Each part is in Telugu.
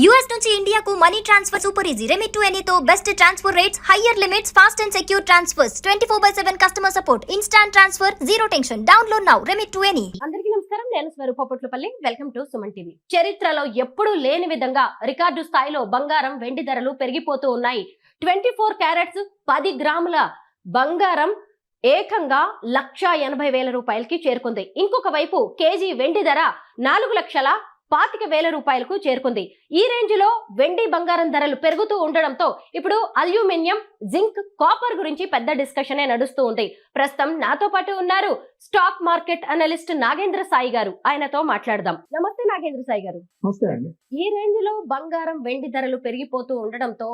యూఎస్ నుంచి ఇండియాకు money transfer super easy. Remit to ఎనీతో best transfer rates, higher limits, fast and secure transfers, 24/7 customer support, instant transfer, zero tension. Download now remit to any. అందరికీ నమస్కారం, నేను Swaroopa Patlapalli. Welcome to Suman TV. చరిత్రలో ఎప్పుడూ లేని విధంగా రికార్డు స్థాయిలో బంగారం, వెండి ధరలు పెరిగిపోతూ ఉన్నాయి. 24 క్యారెట్స్ 10 గ్రాముల బంగారం ఏకంగా 1,80,000 రూపాయలకి చేరుకుంది. ఇంకొక వైపు కేజీ వెండి ధర 4,25,000 రూపాయలకు చేరుకుంది. ఈ రేంజ్ లో వెండి, బంగారం ధరలు పెరుగుతూ ఉండడంతో ఇప్పుడు అల్యూమినియం, జింక్, కాపర్ గురించి పెద్ద డిస్కషనే నడుస్తూ ఉంది. ప్రస్తుతం నాతో పాటు ఉన్నారు stock market analyst Nagendra Sai గారు. ఆయనతో మాట్లాడదాం. నమస్తే నాగేంద్ర సాయి గారు. నమస్తే అండి. ఈ రేంజ్ లో బంగారం, వెండి ధరలు పెరిగిపోతూ ఉండడంతో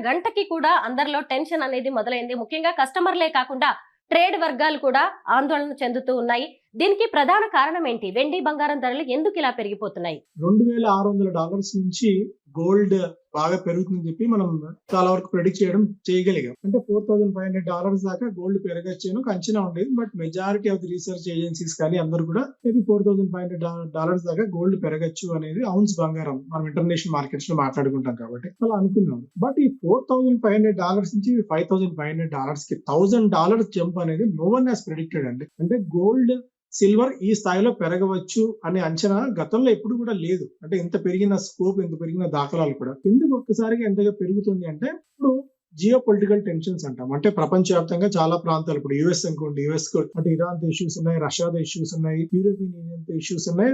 గంటకి కూడా అందరిలో టెన్షన్ అనేది మొదలైంది. ముఖ్యంగా కస్టమర్లే కాకుండా ట్రేడ్ వర్గాలు కూడా ఆందోళన చెందుతూ ఉన్నాయి. దీనికి ప్రధాన కారణం ఏంటి? వెండి, బంగారం ధరలు ఎందుకు ఇలా పెరిగిపోతున్నాయి? $2,600 నుంచి గోల్డ్ బాగా పెరుగుతుందని చెప్పి మనం చాలా వరకు ప్రెడిక్ట్ చేయగలిగాం. అంటే $4,500 దాకా గోల్డ్ పెరగచ్చేను అంచనా ఉండేది. But majority of the research agencies కానీ అందరూ కూడా మేబీ $4,500 దాకా గోల్డ్ పెరగచ్చు అనేది ఔన్స్ బంగారం మనం ఇంటర్నేషనల్ మార్కెట్స్ లో మాట్లాడుకుంటాం కాబట్టి అలా అనుకున్నాం. బట్ ఈ $4,500 నుంచి $5,500 కి $1,000 జంప్ అనేది నో వన్ హాస్ ప్రెడిక్టెడ్ అండి. అంటే గోల్డ్, సిల్వర్ ఈ స్థాయిలో పెరగవచ్చు అనే అంచనా గతంలో ఎప్పుడు కూడా లేదు. అంటే ఎంత పెరిగిన స్కోప్, ఎంత పెరిగిన దాఖలాలు కూడా. ఎందుకు ఒక్కసారిగా ఎంతగా పెరుగుతుంది అంటే ఇప్పుడు జియో పొలిటికల్ టెన్షన్స్ అంటాం. అంటే ప్రపంచవ్యాప్తంగా చాలా ప్రాంతాలు, ఇప్పుడు యుఎస్ అనుకోండి, యుఎస్ అంటే ఇరాన్ తో ఇష్యూస్ ఉన్నాయి, రష్యాతో ఇష్యూస్ ఉన్నాయి, యూరోపియన్ యూనియన్ తో ఇష్యూస్ ఉన్నాయి.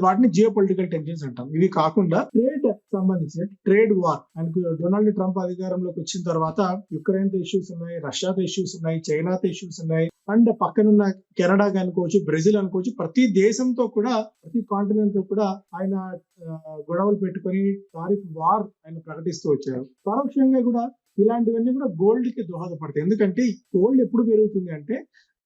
వాటిని జియో పొలిటికల్ టెన్షన్స్ అంటాం. ఇవి కాకుండా ట్రేడ్ సంబంధించిన trade war, and Donald Trump అధికారంలోకి వచ్చిన తర్వాత యుక్రెయిన్ తో ఇష్యూస్ ఉన్నాయి, రష్యాతో ఇష్యూస్ ఉన్నాయి, చైనాతో ఇష్యూస్ ఉన్నాయి, అండ్ పక్కనున్న కెనడా అనుకోవచ్చు, బ్రెజిల్ అనుకోవచ్చు. ప్రతి దేశంతో కూడా, ప్రతి కాంటినెంట్ తో కూడా ఆయన గొడవలు పెట్టుకొని టారిఫ్ వార్ ఆయన ప్రకటిస్తూ వచ్చారు. పరోక్షంగా కూడా ఇలాంటివన్నీ కూడా గోల్డ్ కి దోహదపడతాయి. ఎందుకంటే గోల్డ్ ఎప్పుడు పెరుగుతుంది అంటే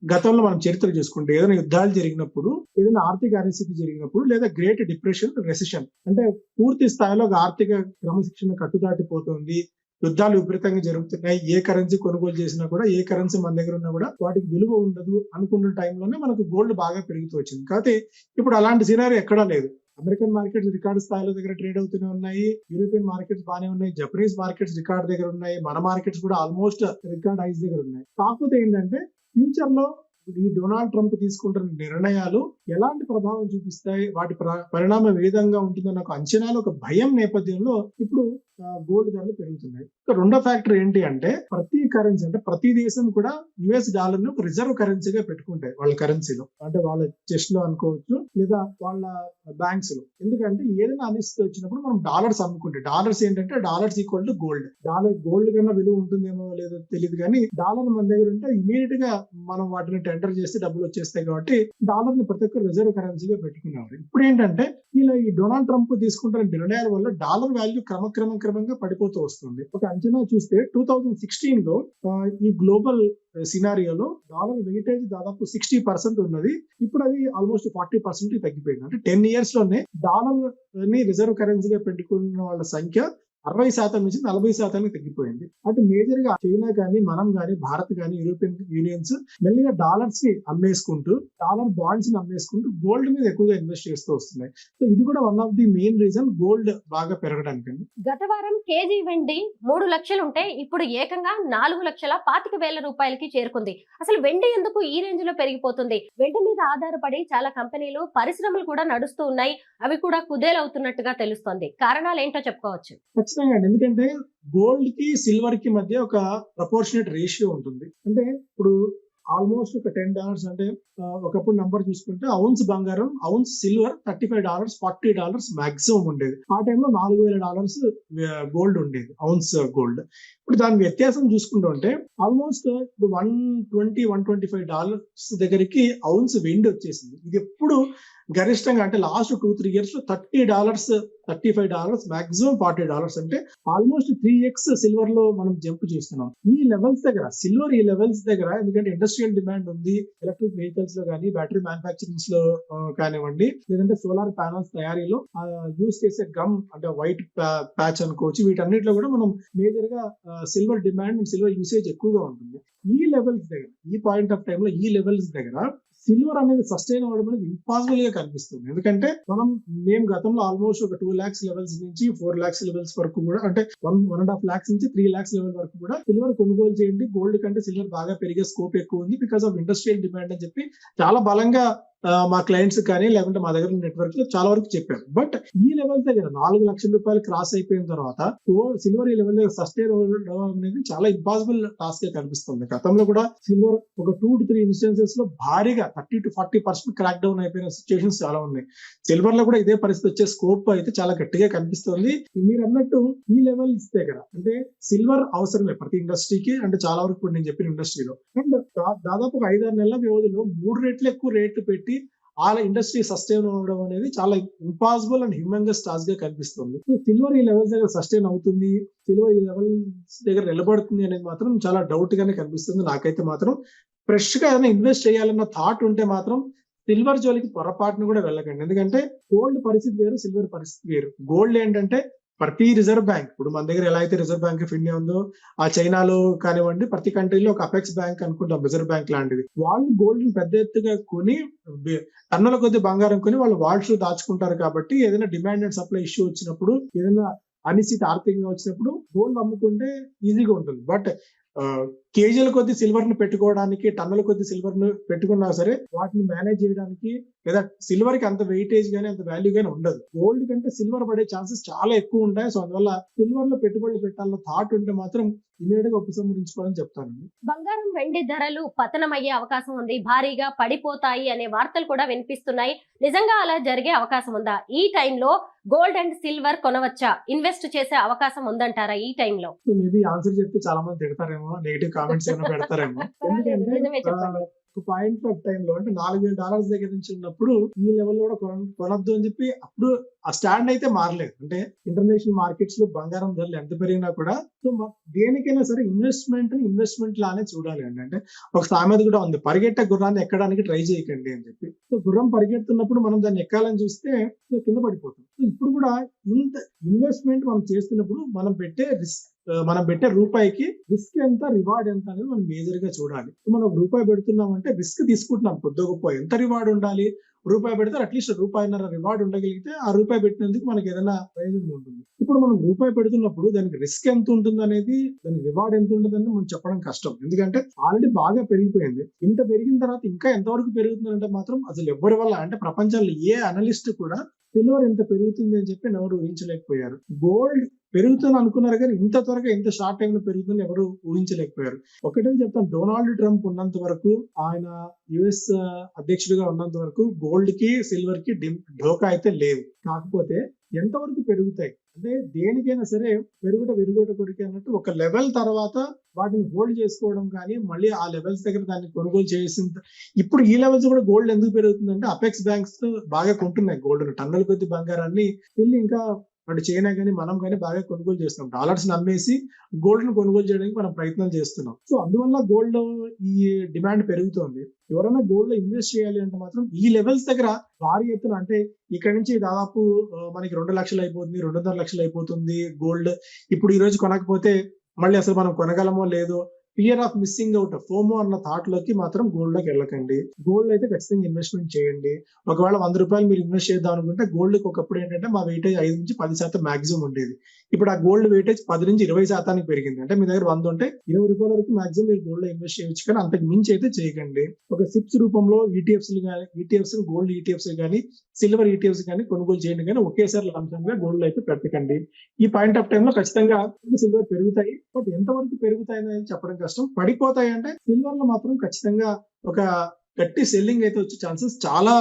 గతంలో మనం చరిత్ర చూసుకుంటే ఏదైనా యుద్ధాలు జరిగినప్పుడు, ఏదైనా ఆర్థిక అనిశ్చితి జరిగినప్పుడు, లేదా గ్రేట్ డిప్రెషన్, రెసెషన్ అంటే పూర్తి స్థాయిలో ఆర్థిక క్రమశిక్షణ కట్టుదాటిపోతుంది, యుద్ధాలు విపరీతంగా జరుగుతున్నాయి, ఏ కరెన్సీ కొనుగోలు చేసినా కూడా, ఏ కరెన్సీ మన దగ్గర ఉన్నా కూడా వాటికి విలువ ఉండదు అనుకున్న టైంలోనే మనకు గోల్డ్ బాగా పెరుగుతూ వచ్చింది. కాకపోతే ఇప్పుడు అలాంటి సినారీ ఎక్కడా లేదు. అమెరికన్ మార్కెట్స్ రికార్డు స్థాయిలో దగ్గర ట్రేడ్ అవుతూనే ఉన్నాయి, యూరోపియన్ మార్కెట్స్ బాగానే ఉన్నాయి, జపనీస్ మార్కెట్స్ రికార్డ్ దగ్గర ఉన్నాయి, మన మార్కెట్స్ కూడా ఆల్మోస్ట్ రికార్డ్ హైస్ దగ్గర ఉన్నాయి. కాకపోతే ఏంటంటే ఫ్యూచర్ లో ఈ డొనాల్డ్ ట్రంప్ తీసుకుంటున్న నిర్ణయాలు ఎలాంటి ప్రభావం చూపిస్తాయి, వాటి పరిణామం ఏ విధంగా ఉంటుందన్న ఒక అంచనాలు, ఒక భయం నేపథ్యంలో ఇప్పుడు గోల్డ్ ధరలు పెరుగుతున్నాయి. రెండో ఫ్యాక్టర్ ఏంటి అంటే ప్రతి కరెన్సీ, అంటే ప్రతి దేశం కూడా యుఎస్ డాలర్ ను ఒక రిజర్వ్ కరెన్సీగా పెట్టుకుంటాయి వాళ్ళ కరెన్సీలో, అంటే వాళ్ళ చెస్ట్ లో అనుకోవచ్చు, లేదా వాళ్ళ బ్యాంక్స్ లో. ఎందుకంటే ఏదైనా అనిశ్చితి వచ్చినప్పుడు మనం డాలర్స్ అమ్ముకుంటే, డాలర్స్ ఏంటంటే dollars equal to gold. Gold కన్నా విలువ ఉంటుందేమో లేదో తెలియదు, కానీ డాలర్ మన దగ్గర ఉంటే ఇమీడియట్ గా మనం వాటిని టెండర్ చేస్తే డబ్బులు వచ్చేస్తాయి. కాబట్టి డాలర్ ని ప్రతి ఒక్క రిజర్వ్ కరెన్సీగా పెట్టుకున్నారు. ఇప్పుడు ఏంటంటే ఇలా ఈ డొనాల్డ్ ట్రంప్ తీసుకుంటున్న నిర్ణయాల వల్ల డాలర్ వాల్యూ క్రమంగా పడిపోతూ వస్తుంది. ఒక అంచనా చూస్తే 2016 లో ఈ గ్లోబల్ సినారియోలో డాలర్ వెయిటేజ్ దాదాపు 60% ఉన్నది. ఇప్పుడు అది ఆల్మోస్ట్ 40% తగ్గిపోయింది. అంటే 10 years లోనే డాలర్ ని రిజర్వ్ కరెన్సీగా పెట్టుకున్న వాళ్ళ సంఖ్య 60% నుంచి 40% తగ్గిపోయింది. అటు మేజర్ గా చైనా కానీ, మనం కానీ, భారత్ కానీ, యూరోపియన్ యూనియన్స్ మెల్లిగా డాలర్స్ ని అమ్మేసుకుంటూ, డాలర్ బాండ్స్ ని అమ్మేసుకుంటూ గోల్డ్ మీద ఎక్కువగా ఇన్వెస్ట్ చేస్తూ వస్తున్నాయి. సో ఇది కూడా one of the main reason gold బాగా పెరగడానికి. గత వారం కేజీ వెండి 3 లక్షలు ఉంటే ఇప్పుడు ఏకంగా 4,25,000 రూపాయలకి చేరుకుంది. అసలు వెండి ఎందుకు ఈ రేంజ్ లో పెరిగిపోతుంది? వెండి మీద ఆధారపడి చాలా కంపెనీలు, పరిశ్రమలు కూడా నడుస్తూ ఉన్నాయి. అవి కూడా కుదేలవుతున్నట్టుగా తెలుస్తోంది. కారణాలు ఏంటో చెప్పుకోవచ్చు. ఖచ్చితంగా అండి. ఎందుకంటే గోల్డ్ కి, సిల్వర్ కి మధ్య ఒక ప్రపోర్షనేట్ రేషియో ఉంటుంది. అంటే ఇప్పుడు ఆల్మోస్ట్ ఒక $10 అంటే ఒకప్పుడు నంబర్ చూసుకుంటే ఔన్స్ బంగారం, ఔన్స్ సిల్వర్ $35, $40 మాక్సిమం ఉండేది. ఆ టైంలో $4,000 గోల్డ్ ఉండేది, ఔన్స్ గోల్డ్. ఇప్పుడు దాని వ్యత్యాసం చూసుకుంటుంటే ఆల్మోస్ట్ ఇప్పుడు $120-125 దగ్గరికి ఔన్స్ వెండి వచ్చేసింది. ఇది ఎప్పుడు గరిష్టంగా అంటే లాస్ట్ 2-3 years లో $30, $35, మాక్సిమం $40. అంటే ఆల్మోస్ట్ 3x సిల్వర్ లో మనం జంప్ చేస్తున్నాం. ఈ లెవెల్స్ దగ్గర సిల్వర్, ఈ లెవెల్స్ దగ్గర, ఎందుకంటే ఇండస్ట్రియల్ డిమాండ్ ఉంది, ఎలక్ట్రిక్ వెహికల్స్ లో కానీ, బ్యాటరీ మ్యానుఫాక్చరింగ్స్ లో కానివ్వండి, లేదంటే సోలార్ ప్యానల్స్ తయారీలో యూజ్ చేసే గమ్ అంటే వైట్ ప్యాచ్ అనుకోవచ్చు, వీటన్నిటిలో కూడా మనం మేజర్ గా సిల్వర్ డిమాండ్, సిల్వర్ యూసేజ్ ఎక్కువగా ఉంటుంది. ఈ లెవెల్స్ దగ్గర, ఈ పాయింట్ ఆఫ్ టైమ్ లో ఈ లెవెల్స్ దగ్గర సిల్వర్ అనేది సస్టైన్ అవ్వడం అనేది ఇంపాసిబుల్ గా కనిపిస్తుంది. ఎందుకంటే మేము గతంలో ఆల్మోస్ట్ ఒక 2 lakhs లెవెల్స్ నుంచి 4 lakhs లెవెల్స్ వరకు కూడా, అంటే 1.5 lakhs నుంచి 3 lakhs లెవెల్ వరకు కూడా సిల్వర్ కొనుగోలు చేయండి, గోల్డ్ కంటే సిల్వర్ బాగా పెరిగే స్కోప్ ఎక్కువ ఉంది బికాస్ ఆఫ్ ఇండస్ట్రియల్ డిమాండ్ అని చెప్పి చాలా బలంగా మా క్లయింట్స్ కానీ లేకుంటే మా దగ్గర నెట్వర్క్ లో చాలా వరకు చెప్పారు. బట్ ఈ లెవెల్ దగ్గర 4 లక్షల రూపాయలు క్రాస్ అయిపోయిన తర్వాత సిల్వర్ ఈ లెవెల్ దగ్గర సస్టైన్ అవ్వడం అనేది చాలా ఇంపాసిబుల్ టాస్క్ గా కనిపిస్తుంది. గతంలో కూడా సిల్వర్ ఒక 2 to 3 ఇన్స్టెన్సెస్ లో భారీగా 30 to 40% క్రాక్ డౌన్ అయిపోయిన సిచ్యువేషన్స్ చాలా ఉన్నాయి. సిల్వర్ లో కూడా ఇదే పరిస్థితి వచ్చే స్కోప్ అయితే చాలా గట్టిగా కనిపిస్తుంది. మీరు అన్నట్టు ఈ లెవెల్స్ దగ్గర అంటే సిల్వర్ అవసరమే ప్రతి ఇండస్ట్రీకి, అంటే చాలా వరకు ఇప్పుడు నేను చెప్పిన ఇండస్ట్రీలో. అండ్ దాదాపు 5-6 నెలల వ్యవధిలో 3 రెట్లు ఎక్కువ రేట్లు పెట్టి ఆ ఇండస్ట్రీ సస్టైన్ అవ్వడం అనేది చాలా ఇంపాసిబుల్ అండ్ హ్యూమంగస్ టాస్క్ గా కనిపిస్తుంది. సిల్వర్ ఈ లెవెల్స్ దగ్గర సస్టైన్ అవుతుంది, సిల్వర్ ఈ లెవెల్స్ దగ్గర నిలబడుతుంది అనేది మాత్రం చాలా డౌట్ గానే కనిపిస్తుంది నాకైతే. మాత్రం ఫ్రెష్ గా ఏదైనా ఇన్వెస్ట్ చేయాలన్న థాట్ ఉంటే మాత్రం సిల్వర్ జోలికి పొరపాటును కూడా వెళ్ళకండి. ఎందుకంటే గోల్డ్ పరిస్థితి వేరు, సిల్వర్ పరిస్థితి వేరు. గోల్డ్ ఏంటంటే ప్రతి రిజర్వ్ బ్యాంక్, ఇప్పుడు మన దగ్గర ఎలా అయితే రిజర్వ్ బ్యాంక్ ఆఫ్ ఇండియా ఉందో, ఆ చైనాలో కానివ్వండి, ప్రతి కంట్రీలో ఒక అపెక్స్ బ్యాంక్ అనుకుంటాం రిజర్వ్ బ్యాంక్ లాంటిది. వాళ్ళు గోల్డ్ ని పెద్ద ఎత్తుగా కొని టన్నుల కొద్ది బంగారం కొని వాళ్ళు వాల్స్ దాచుకుంటారు. కాబట్టి ఏదైనా డిమాండ్ అండ్ సప్లై ఇష్యూ వచ్చినప్పుడు, ఏదైనా అనిశ్చిత ఆర్థికంగా వచ్చినప్పుడు గోల్డ్ అమ్ముకుంటే ఈజీగా ఉంటుంది. బట్ కేజీల కొద్ది సిల్వర్ ను పెట్టుకోవడానికి, టన్నుల కొద్ది సిల్వర్ ను పెట్టుకున్నా సరే వాటిని మేనేజ్ చేయడానికి లేదా సిల్వర్ కి అంత వెయిటేజ్ గానీ అంత వాల్యూ గానీ ఉండదు. గోల్డ్ కంటే సిల్వర్ పడే ఛాన్సెస్ చాలా ఎక్కువ ఉంటాయి. సో అందువల్ల సిల్వర్ లో పెట్టుబడులు పెట్టాలన్న థాట్ ఉంటే మాత్రం ఇమీడియట్ గా ఉపసంహరించుకోవాలని చెప్తానండి. బంగారం వెండి ధరలు పతనమయ్యే అవకాశం ఉంది, భారీగా పడిపోతాయి అనే వార్తలు కూడా వినిపిస్తున్నాయి. నిజంగా అలా జరిగే అవకాశం ఉందా? ఈ టైంలో గోల్డ్ అండ్ సిల్వర్ కొనవచ్చా? ఇన్వెస్ట్ చేసే అవకాశం ఉందంటారా ఈ టైంలో? మేబీ ఆన్సర్ చెప్తే చాలా మంది తిడతారేమో, నెగిటివ్ కామెంట్స్ ఏమైనా పెడతారేమో. నిజమే చెప్పండి. ఎందుకంటే ఒక పాయింట్ ఆఫ్ టైం లో అంటే $4,000 దగ్గర నుంచి ఉన్నప్పుడు ఈ లెవెల్ కూడా కొనొద్దు అని చెప్పి అప్పుడు ఆ స్టాండ్ అయితే మారలేదు. అంటే ఇంటర్నేషనల్ మార్కెట్స్ లో బంగారం ధరలు ఎంత పెరిగినా కూడా సో దేనికైనా సరే ఇన్వెస్ట్మెంట్ లానే చూడాలి అండి. అంటే ఒక సామెత కూడా ఉంది, పరిగెట్టే గుర్రాన్ని ఎక్కడానికి ట్రై చేయకండి అని చెప్పి. సో గుర్రం పరిగెడుతున్నప్పుడు మనం దాన్ని ఎక్కాలని చూస్తే కింద పడిపోతుంది. సో ఇప్పుడు కూడా ఇంత ఇన్వెస్ట్మెంట్ మనం చేస్తున్నప్పుడు మనం పెట్టే రూపాయికి రిస్క్ ఎంత, రివార్డ్ ఎంత అనేది మనం మేజర్ గా చూడాలి. మనం రూపాయి పెడుతున్నామంటే రిస్క్ తీసుకుంటున్నాం, కొద్ది గొప్ప ఎంత రివార్డ్ ఉండాలి. రూపాయి పెడితే అట్లీస్ట్ ₹1.5 రివార్డ్ ఉండగలిగితే ఆ రూపాయి పెట్టినందుకు మనకి ఏదైనా ప్రయోజనం ఉంటుంది. ఇప్పుడు మనం రూపాయి పెడుతున్నప్పుడు దానికి రిస్క్ ఎంత ఉంటుంది అనేది, దానికి రివార్డ్ ఎంత ఉంటుంది అనేది మనం చెప్పడం కష్టం. ఎందుకంటే ఆల్రెడీ బాగా పెరిగిపోయింది. ఇంత పెరిగిన తర్వాత ఇంకా ఎంతవరకు పెరుగుతుందంటే మాత్రం అసలు ఎవరి వల్ల, అంటే ప్రపంచంలో ఏ అనలిస్ట్ కూడా సిల్వర్ ఎంత పెరుగుతుంది అని చెప్పి ఎవరు ఊహించలేకపోయారు. గోల్డ్ పెరుగుతుంది అనుకున్నారు కానీ ఇంత త్వరగా ఇంత షార్ట్ టైం లో పెరుగుతుంది ఎవరు ఊహించలేకపోయారు. ఒకటే చెప్తాను, డొనాల్డ్ ట్రంప్ ఉన్నంత వరకు, ఆయన యుఎస్ అధ్యక్షుడిగా ఉన్నంత వరకు గోల్డ్ కి సిల్వర్ కి ఢోకా అయితే లేదు. కాకపోతే ఎంతవరకు పెరుగుతాయి అంటే దేనికైనా సరే విరుగుట కొరికే అన్నట్టు ఒక లెవెల్ తర్వాత వాటిని హోల్డ్ చేసుకోవడం కానీ మళ్ళీ ఆ లెవెల్స్ దగ్గర దాన్ని కొనుగోలు చేసిన ఇప్పుడు ఈ లెవెల్స్ కూడా గోల్డ్ ఎందుకు పెరుగుతుందంటే అపెక్స్ బ్యాంక్స్ బాగా కొంటున్నాయి గోల్డ్ టన్నుల కొద్ది బంగారాన్ని. ఇంకా అటు చైనా కానీ మనం కానీ బాగా కొనుగోలు చేస్తున్నాం. డాలర్స్ నమ్మేసి గోల్డ్ ను కొనుగోలు చేయడానికి మనం ప్రయత్నం చేస్తున్నాం. సో అందువల్ల గోల్డ్ ఈ డిమాండ్ పెరుగుతోంది. ఎవరైనా గోల్డ్ లో ఇన్వెస్ట్ చేయాలి అంటే మాత్రం ఈ లెవెల్స్ దగ్గర భారీ ఎత్తున, అంటే ఇక్కడ నుంచి దాదాపు మనకి 2 లక్షలు అయిపోతుంది, 2.5 లక్షలు అయిపోతుంది గోల్డ్. ఇప్పుడు ఈ రోజు కొనకపోతే మళ్ళీ అసలు మనం కొనగలమో లేదో, fear of missing out, FOMO అన్న థాట్ లోకి మాత్రం గోల్డ్ లోకి వెళ్ళకండి. గోల్డ్ అయితే ఖచ్చితంగా ఇన్వెస్ట్మెంట్ చేయండి. ఒకవేళ ₹100 మీరు ఇన్వెస్ట్ చేద్దాం అనుకుంటే గోల్డ్ కి ఒకప్పుడు ఏంటంటే మా వెయిటేజ్ 5 నుంచి 10% మాక్సిమం ఉండేది. ఇప్పుడు ఆ గోల్డ్ వెయిటేజ్ 10 నుంచి 20% పెరిగింది. అంటే మీ దగ్గర 100 ఉంటే ₹20 వరకు మాక్సిమం మీరు గోల్డ్ లో ఇన్వెస్ట్ చేయొచ్చు, కానీ అంతకు మించి అయితే చేయకండి. ఒక సిప్స్ రూపంలో ఈటీఎఫ్స్ గోల్డ్ ఈటీఎఫ్స్ కానీ సిల్వర్ ఈటీఎఫ్స్ కానీ కొనుగోలు చేయండి, కానీ ఒకేసారి లంసంగా గోల్డ్ అయితే పెట్టకండి. ఈ పాయింట్ ఆఫ్ టైం లో ఖచ్చితంగా సిల్వర్ పెరుగుతాయి, బట్ ఎంతవరకు పెరుగుతాయి అనేది చెప్పడం కష్టం. పడిపోతాయి అంటే సిల్వర్ లో మాత్రం ఖచ్చితంగా ఒక గట్టి సెల్లింగ్ అయితే వచ్చే ఛాన్సెస్ చాలా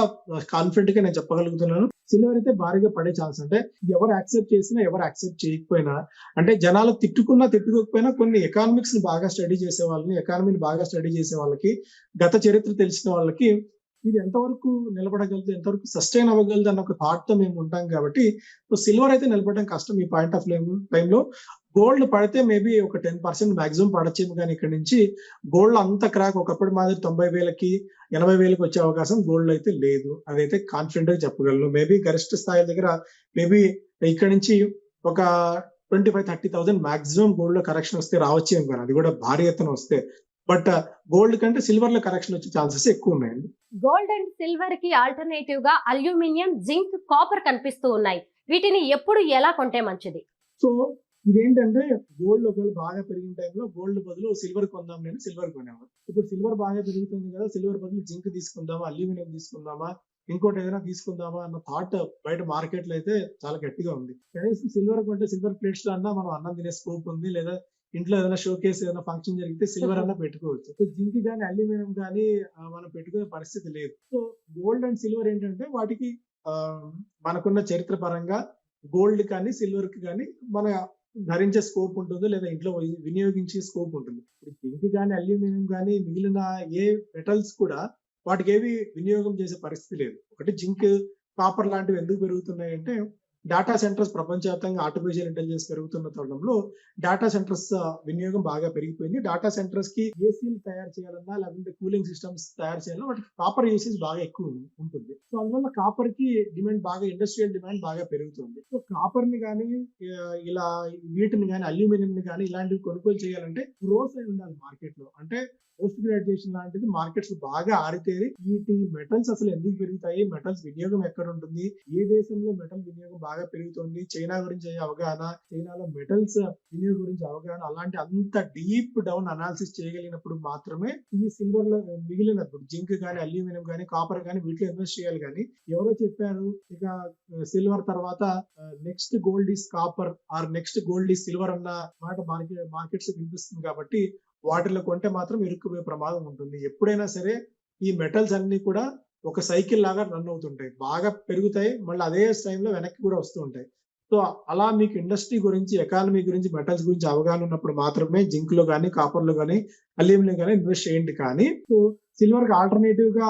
కాన్ఫిడెంట్ గా నేను చెప్పగలుగుతున్నాను. సిల్వర్ అయితే భారీగా పడే ఛాన్స్, అంటే ఎవరు యాక్సెప్ట్ చేసినా ఎవరు యాక్సెప్ట్ చేయకపోయినా, అంటే జనాలు తిట్టుకోకపోయినా కొన్ని ఎకానమిక్స్ ని బాగా స్టడీ చేసే వాళ్ళని, ఎకానమీని బాగా స్టడీ చేసే వాళ్ళకి, గత చరిత్ర తెలిసిన వాళ్ళకి ఇది ఎంతవరకు నిలబడగలదు, ఎంతవరకు సస్టైన్ అవ్వగలదు అన్న ఒక థాట్ తో మేము ఉంటాం. కాబట్టి సిల్వర్ అయితే నిలబడడం కష్టం ఈ పాయింట్ ఆఫ్ టైంలో. గోల్డ్ పడితే మేబీ ఒక 10% మాక్సిమం పడచ్చేమో, కానీ ఇక్కడ నుంచి గోల్డ్ అంత క్రాక్ ఒకప్పుడు మాదిరి 90,000కి 80,000కి వచ్చే అవకాశం గోల్డ్ అయితే లేదు. అదైతే కాన్ఫిడెంట్ గా చెప్పగలను. మేబీ గరిష్ట స్థాయి దగ్గర మేబీ ఇక్కడ నుంచి ఒక 25,000-30,000 మాక్సిమం గోల్డ్ లో కరెక్షన్ వస్తే రావచ్చేమో, కానీ అది కూడా భారీ ఎత్తున వస్తే. బట్ గోల్డ్ కంటే సిల్వర్ లో కరెక్షన్ వచ్చే ఛాన్సెస్ ఎక్కువ ఉన్నాయండి. గోల్డ్ అండ్ సిల్వర్ కి ఆల్టర్నేటివ్ గా అల్యూమినియం, జింక్, కాపర్ కనిపిస్తూ ఉన్నాయి. వీటిని ఎప్పుడు ఎలా కొంటే మంచిది? సో ఇదేంటంటే గోల్డ్ ఒకవేళ బాగా పెరిగిన టైంలో గోల్డ్ బదులు సిల్వర్ కొందాం, నేను సిల్వర్ కొనేవాడు. ఇప్పుడు సిల్వర్ బాగా పెరుగుతుంది కదా, సిల్వర్ బదులు జింక్ తీసుకుందామా, అల్యూమినియం తీసుకుందామా, ఇంకోటి ఏదైనా తీసుకుందామా అన్న థాట్ బయట మార్కెట్ లో అయితే చాలా గట్టిగా ఉంది. కనీసం సిల్వర్ కొంటే సిల్వర్ ప్లేట్స్ లో అన్నా మనం అన్నం తినే స్కోప్ ఉంది, లేదా ఇంట్లో ఏదైనా షో కేసు ఏదైనా ఫంక్షన్ జరిగితే సిల్వర్ అన్నా పెట్టుకోవచ్చు. సో జింక్ కానీ అల్యూమినియం కానీ మనం పెట్టుకునే పరిస్థితి లేదు. సో గోల్డ్ అండ్ సిల్వర్ ఏంటంటే వాటికి మనకున్న చరిత్ర పరంగా గోల్డ్ కానీ సిల్వర్ కి కానీ మన ధరించే స్కోప్ ఉంటుంది, లేదా ఇంట్లో వినియోగించే స్కోప్ ఉంటుంది. ఇప్పుడు జింక్ కానీ అల్యూమినియం కానీ మిగిలిన ఏ మెటల్స్ కూడా వాటికి ఏవి వినియోగం చేసే పరిస్థితి లేదు. ఒకటి జింక్, కాపర్ లాంటివి ఎందుకు పెరుగుతున్నాయి అంటే డేటా సెంటర్స్ ప్రపంచవ్యాప్తంగా ఆర్టిఫిషియల్ ఇంటెలిజెన్స్ పెరుగుతున్న తరుణంలో డేటా సెంటర్స్ వినియోగం బాగా పెరిగిపోయింది. డేటా సెంటర్స్ కి ఏసీలు తయారు చేయాలన్నా, లేకపోతే కూలింగ్ సిస్టమ్స్ తయారు చేయాలన్నా వాటికి కాపర్ యూసేజ్ బాగా ఎక్కువ ఉంటుంది. సో అందువల్ల కాపర్ కి డిమాండ్ బాగా, ఇండస్ట్రియల్ డిమాండ్ బాగా పెరుగుతుంది. సో కాపర్ ని కానీ ఇలా వీటిని కానీ అల్యూమినియం ని కానీ ఇలాంటివి కొనుగోలు చేయాలంటే గ్రోత్ అయి ఉండాలి మార్కెట్ లో. అంటే పోస్ట్ గ్రాడ్యుయేషన్ లాంటిది మార్కెట్స్ బాగా ఆరితేరి వీటి మెటల్స్ అసలు ఎందుకు పెరుగుతాయి, మెటల్స్ వినియోగం ఎక్కడ ఉంటుంది, ఏ దేశంలో మెటల్ వినియోగం బాగా పెరుగుతుంది, చైనా గురించి అవగాహన, చైనాలో మెటల్స్ వినియోగం గురించి అవగాహన, అలాంటి అంత డీప్ డౌన్ అనాలిసిస్ చేయగలిగినప్పుడు మాత్రమే ఈ సిల్వర్ లో మిగిలినప్పుడు జింక్ కానీ అల్యూమినియం కానీ కాపర్ కానీ వీటిలో ఇన్వెస్ట్ చేయాలి. కానీ ఎవరో చెప్పారు ఇక సిల్వర్ తర్వాత next gold is copper or next gold is silver అన్న మాట మార్కెట్స్ వినిపిస్తుంది. కాబట్టి వాటిలో కొంటే మాత్రం ఇరుక్కుపోయే ప్రమాదం ఉంటుంది. ఎప్పుడైనా సరే ఈ మెటల్స్ అన్ని కూడా ఒక సైకిల్ లాగా రన్ అవుతుంటాయి, బాగా పెరుగుతాయి, మళ్ళీ అదే టైంలో వెనక్కి కూడా వస్తూ ఉంటాయి. సో అలా మీకు ఇండస్ట్రీ గురించి, ఎకానమీ గురించి, మెటల్స్ గురించి అవగాహన ఉన్నప్పుడు మాత్రమే జింక్ లో కానీ కాపర్ లో కానీ అల్యూమినియం కానీ ఇన్వెస్ట్ చేయండి. కానీ సో సిల్వర్ కి ఆల్టర్నేటివ్ గా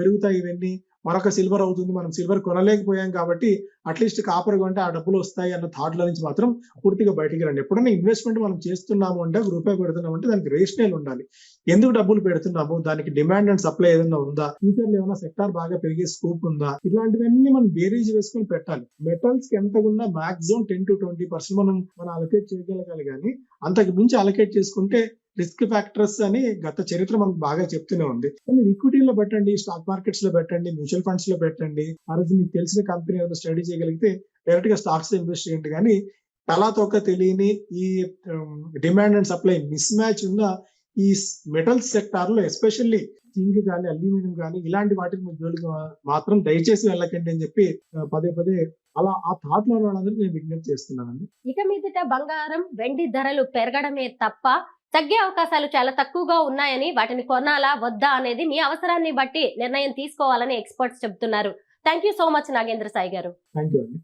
పెరుగుతాయి ఇవన్నీ, మరొక సిల్వర్ అవుతుంది, మనం సిల్వర్ కొనలేకపోయాం కాబట్టి అట్లీస్ట్ కాపర్ కొంటే ఆ డబ్బులు వస్తాయి అన్న థాట్ లో నుంచి మాత్రం పూర్తిగా బయటికి రండి. ఎప్పుడైనా ఇన్వెస్ట్మెంట్ మనం చేస్తున్నాము అంటే, ఒక రూపాయి పెడుతున్నాము అంటే దానికి రేషనల్ ఉండాలి. ఎందుకు డబ్బులు పెడుతున్నాము, దానికి డిమాండ్ అండ్ సప్లై ఏదైనా ఉందా, ఫ్యూచర్ లో ఏమైనా సెక్టార్ బాగా పెరిగే స్కోప్ ఉందా, ఇలాంటివన్నీ మనం బేరీజ్ వేసుకొని పెట్టాలి. మెటల్స్ కి ఎంత ఉన్నా మాక్సిమం 10 to 20% మనం అలొకేట్ చేయగలగాలి. కానీ అంతకు మించి అలొకేట్ చేసుకుంటే రిస్క్ ఫ్యాక్టర్స్ అని గత చరిత్ర మనకు బాగా చెప్తూనే ఉంది. మీరు ఈక్విటీలో పెట్టండి, స్టాక్ మార్కెట్స్ లో పెట్టండి, మ్యూచువల్ ఫండ్స్ లో పెట్టండి. ఆ రోజు మీకు తెలిసిన కంపెనీ ఏదైనా స్టడీ చేయగలిగితే డైరెక్ట్ గా స్టాక్స్ లో ఇన్వెస్ట్ చేయండి. కానీ తలా తోక తెలియని ఈ demand and supply miss match ఉన్న ఈ మెటల్స్ సెక్టార్ లో ఎస్పెషల్లీ జింక్ కానీ అల్యూమినియం కానీ ఇలాంటి వాటికి మీ జోలికి మాత్రం దయచేసి వెళ్ళకండి అని చెప్పి పదే పదే అలా ఆ థాట్ లో వాళ్ళందరూ నేను విజ్ఞప్తి చేస్తున్నానండి. ఇక మీదట బంగారం, వెండి ధరలు పెరగడమే తప్ప తగ్గే అవకాశాలు చాలా తక్కువగా ఉన్నాయని, వాటిని కొనాలా వద్దా అనేది మీ అవసరాన్ని బట్టి నిర్ణయం తీసుకోవాలని ఎక్స్పర్ట్స్ చెబుతున్నారు. Thank you so much Nagendra Sai garu. Thank you అండి.